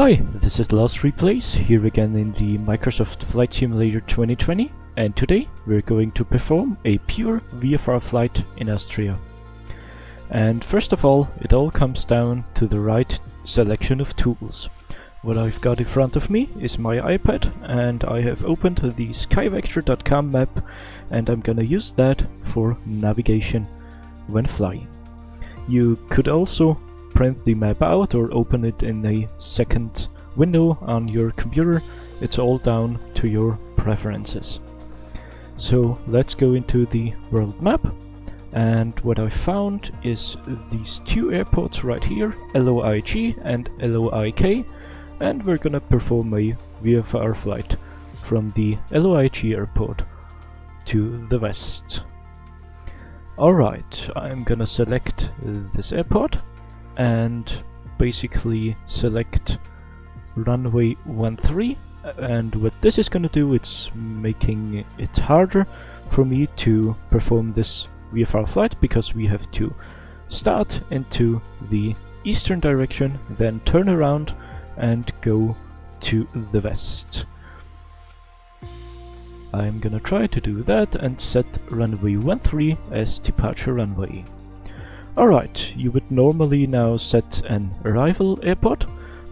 Hi, this is Lost Replays, here again in the Microsoft Flight Simulator 2020, and today we're going to perform a pure VFR flight in Austria. And first of all, it all comes down to the right selection of tools. What I've got in front of me is my iPad, and I have opened the skyvector.com map, and I'm gonna use that for navigation when flying. You could also print the map out or open it in a second window on your computer. It's all down to your preferences. So let's go into the world map, and what I found is these two airports right here, LOIG and LOIK, and we're gonna perform a VFR flight from the LOIG airport to the west. Alright, I'm gonna select this airport and basically select runway 13, and what this is gonna do, it's making it harder for me to perform this VFR flight because we have to start into the eastern direction, then turn around and go to the west. I'm gonna try to do that and set runway 13 as departure runway. Alright, you would normally now set an arrival airport,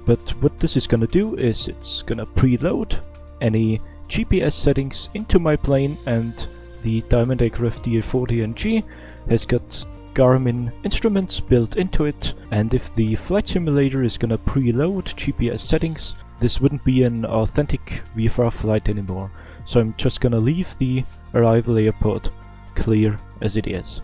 but what this is gonna do is it's gonna preload any GPS settings into my plane, and the Diamond Aircraft DA40NG has got Garmin instruments built into it, and if the flight simulator is gonna preload GPS settings, this wouldn't be an authentic VFR flight anymore. So I'm just gonna leave the arrival airport clear as it is.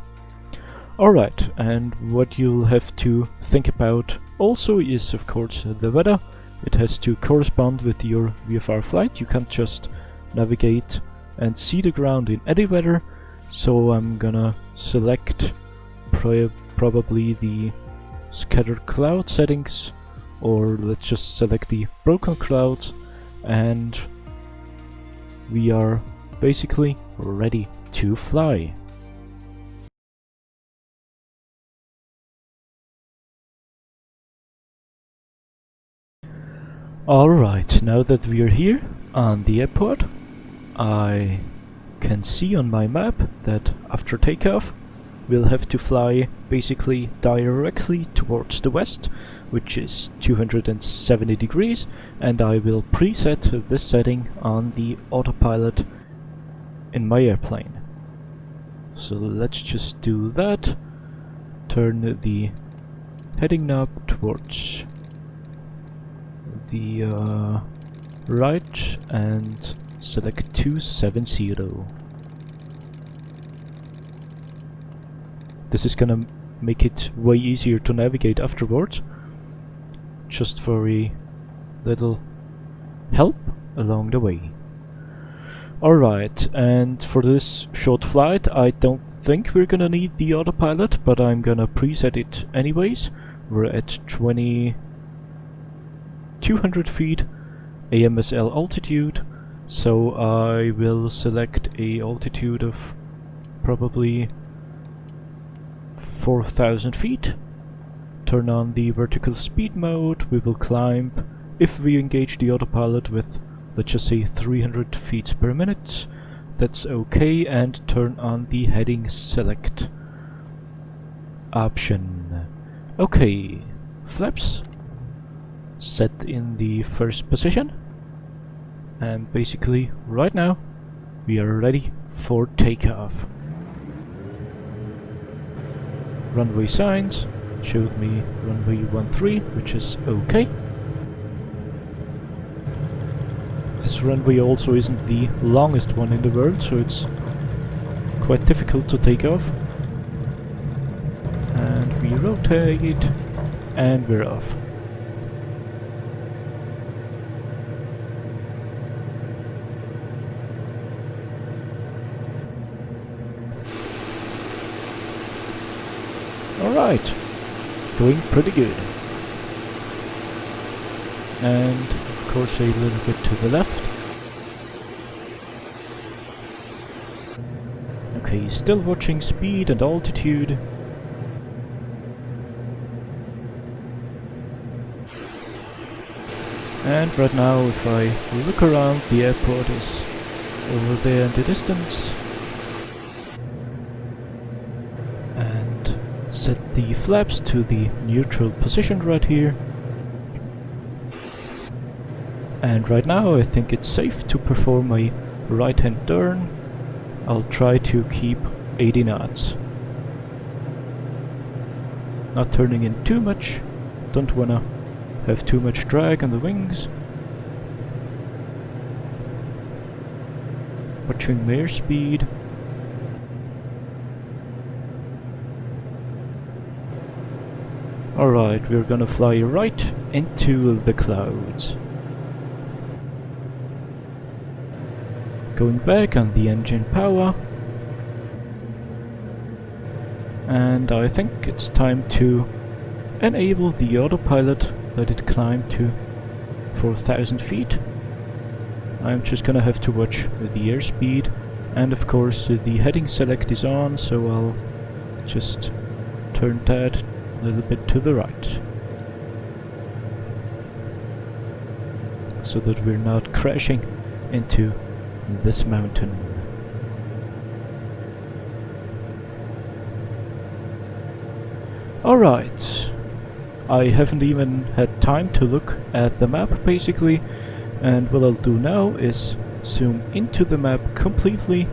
Alright, and what you'll have to think about also is, of course, the weather. It has to correspond with your VFR flight. You can't just navigate and see the ground in any weather, so I'm gonna select probably the scattered cloud settings, or let's just select the broken clouds, and we are basically ready to fly. Alright, now that we are here on the airport, I can see on my map that after takeoff we'll have to fly basically directly towards the west, which is 270 degrees, and I will preset this setting on the autopilot in my airplane. So let's just do that. Turn the heading knob towards the right and select 270. This is gonna make it way easier to navigate afterwards, just for a little help along the way. Alright, and for this short flight I don't think we're gonna need the autopilot, but I'm gonna preset it anyways. We're at 200 feet AMSL altitude, so I will select a altitude of probably 4,000 feet. Turn on the vertical speed mode. We will climb, if we engage the autopilot, with, let's just say, 300 feet per minute. That's okay, and turn on the heading select option. Okay, flaps set in the first position, and basically right now we are ready for takeoff. Runway signs showed me runway 13, which is okay. This runway also isn't the longest one in the world, so it's quite difficult to take off. And we rotate, and we're off. Alright, going pretty good. And of course a little bit to the left. Okay, still watching speed and altitude. And right now, if I look around, the airport is over there in the distance. And set the flaps to the neutral position right here. And right now I think it's safe to perform a right-hand turn. I'll try to keep 80 knots. Not turning in too much, don't wanna have too much drag on the wings. Watching my airspeed. Alright, we're gonna fly right into the clouds. Going back on the engine power. And I think it's time to enable the autopilot, let it climb to 4,000 feet. I'm just gonna have to watch the airspeed, and of course the heading select is on, so I'll just turn that a little bit to the right. So that we're not crashing into this mountain. Alright, I haven't even had time to look at the map basically, and what I'll do now is zoom into the map completely,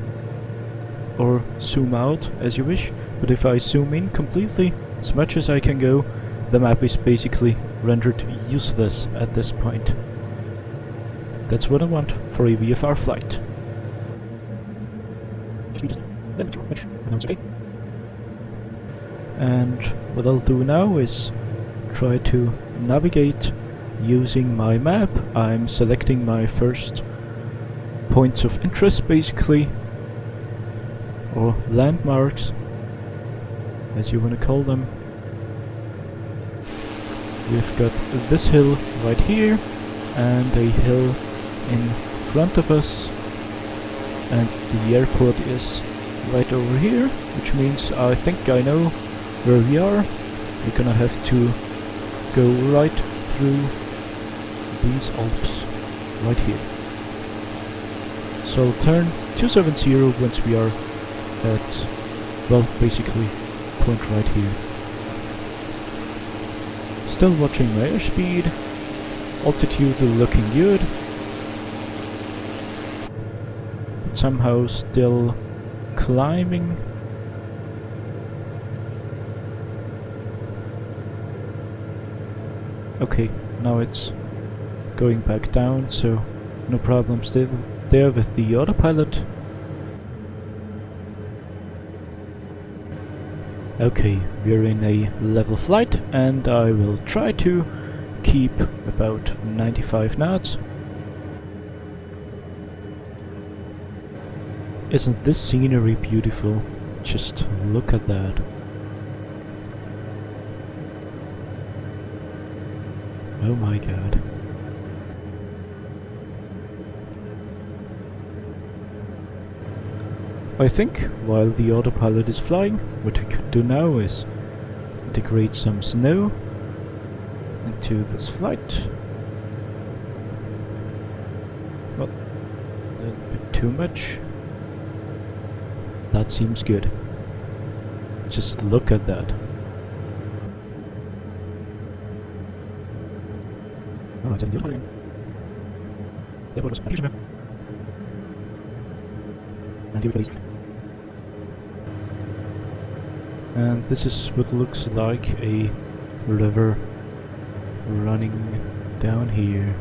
or zoom out as you wish, but if I zoom in completely, as much as I can go, the map is basically rendered useless at this point. That's what I want for a VFR flight. And what I'll do now is try to navigate using my map. I'm selecting my first points of interest basically, or landmarks, as you want to call them. We've got this hill right here, and a hill in front of us, and the airport is right over here, which means I think I know where we are. We're gonna have to go right through these Alps right here. So I'll turn 270 once we are at, well, basically point right here. Still watching my airspeed, altitude looking good, but somehow still climbing. Okay, now it's going back down, so no problems there with the autopilot. Okay, we're in a level flight, and I will try to keep about 95 knots. Isn't this scenery beautiful? Just look at that. Oh my god. I think while the autopilot is flying, what we could do now is integrate some snow into this flight. Well, a little bit too much. That seems good. Just look at that. Oh, it's in the auditorium. And here we go. And this is what looks like a river running down here.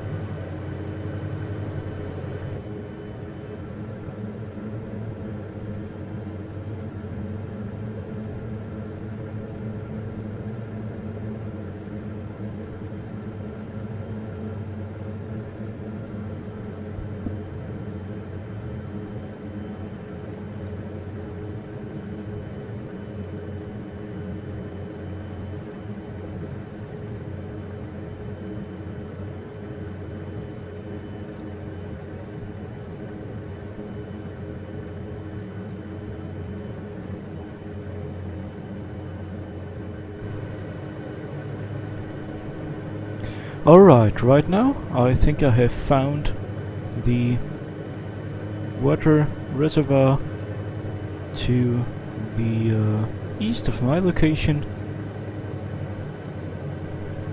Alright, right now I think I have found the water reservoir to the east of my location.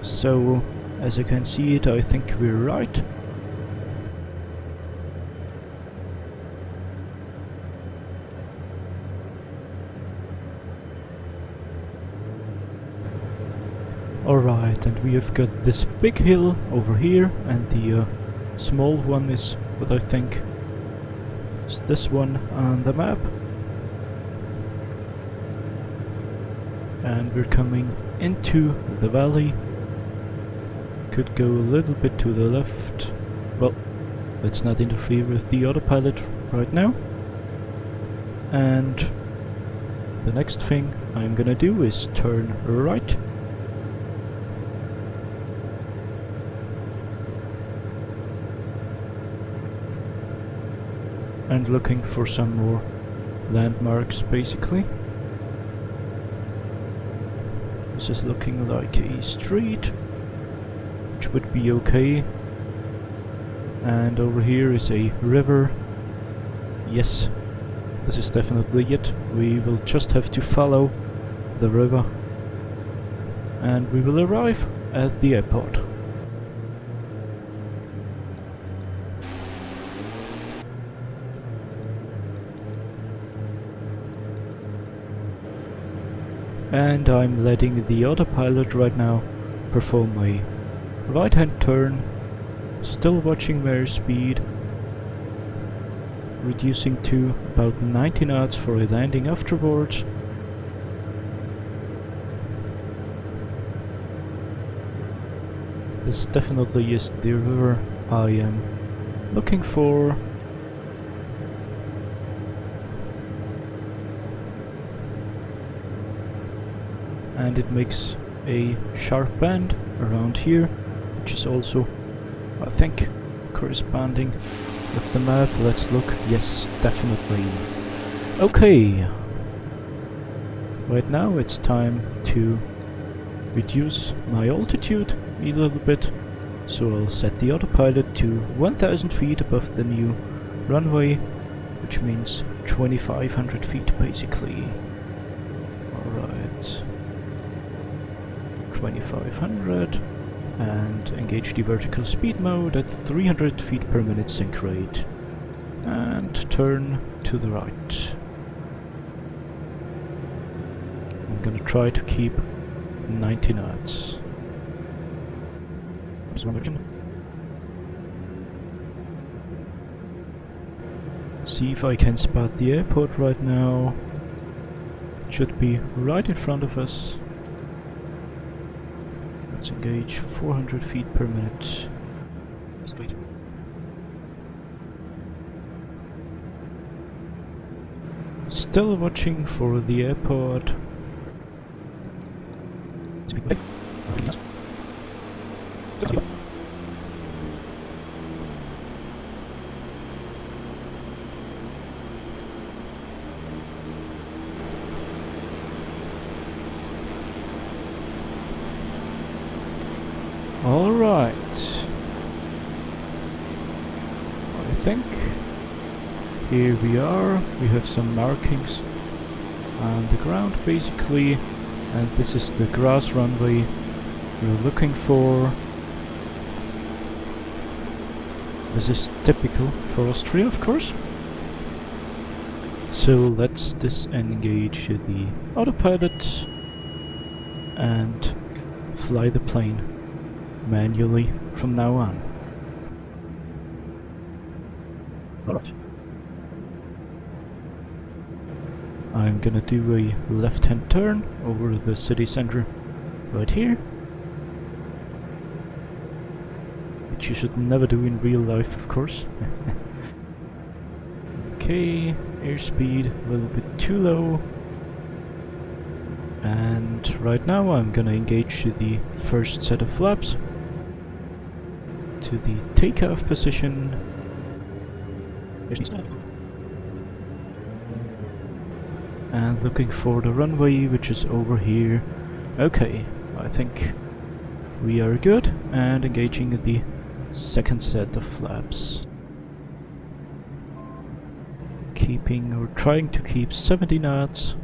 So, as I can see it, I think we're right. Alright, and we have got this big hill over here, and the small one is what I think is this one on the map. And we're coming into the valley. Could go a little bit to the left. Well, let's not interfere with the autopilot right now. And the next thing I'm gonna do is turn right. And looking for some more landmarks, basically. This is looking like a street, which would be okay. And over here is a river. Yes, this is definitely it. We will just have to follow the river, and we will arrive at the airport. And I'm letting the autopilot right now perform a right-hand turn, still watching my airspeed, reducing to about 90 knots for a landing afterwards. This definitely is the river I am looking for. And it makes a sharp bend around here, which is also, I think, corresponding with the map. Let's look. Yes, definitely. Okay. Right now it's time to reduce my altitude a little bit. So I'll set the autopilot to 1000 feet above the new runway, which means 2500 feet basically. Alright. 2500, and engage the vertical speed mode at 300 feet per minute sync rate, and turn to the right. I'm gonna try to keep 90 knots. See if I can spot the airport right now. It should be right in front of us. Let's engage 400 feet per minute. Straight. Still watching for the airport. Alright. I think here we are. We have some markings on the ground basically, and this is the grass runway we're looking for. This is typical for Austria, of course. So let's disengage the autopilot and fly the plane manually from now on. Alright. I'm gonna do a left-hand turn over the city center right here, which you should never do in real life, of course. Okay, airspeed a little bit too low. And right now I'm gonna engage the first set of flaps to the takeoff position. And looking for the runway, which is over here. Okay, I think We are good, and engaging the second set of flaps. Keeping or trying to keep 70 knots.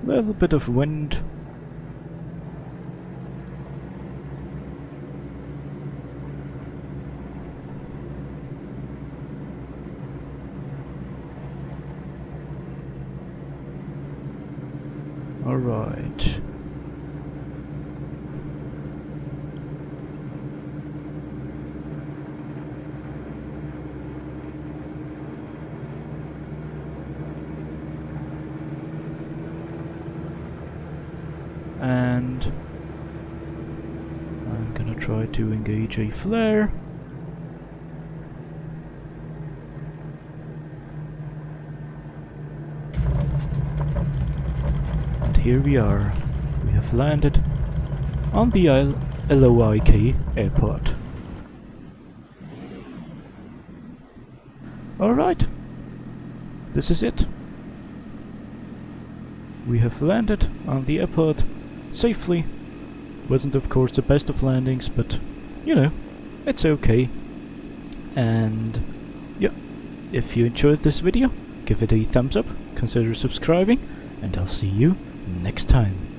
Little bit of wind. All right. And I'm gonna try to engage a flare. And here we are. We have landed on the LOIK airport. Alright, this is it. We have landed on the airport safely. Wasn't of course the best of landings, but you know, it's okay. And yeah, if you enjoyed this video, give it a thumbs up, consider subscribing, and I'll see you next time.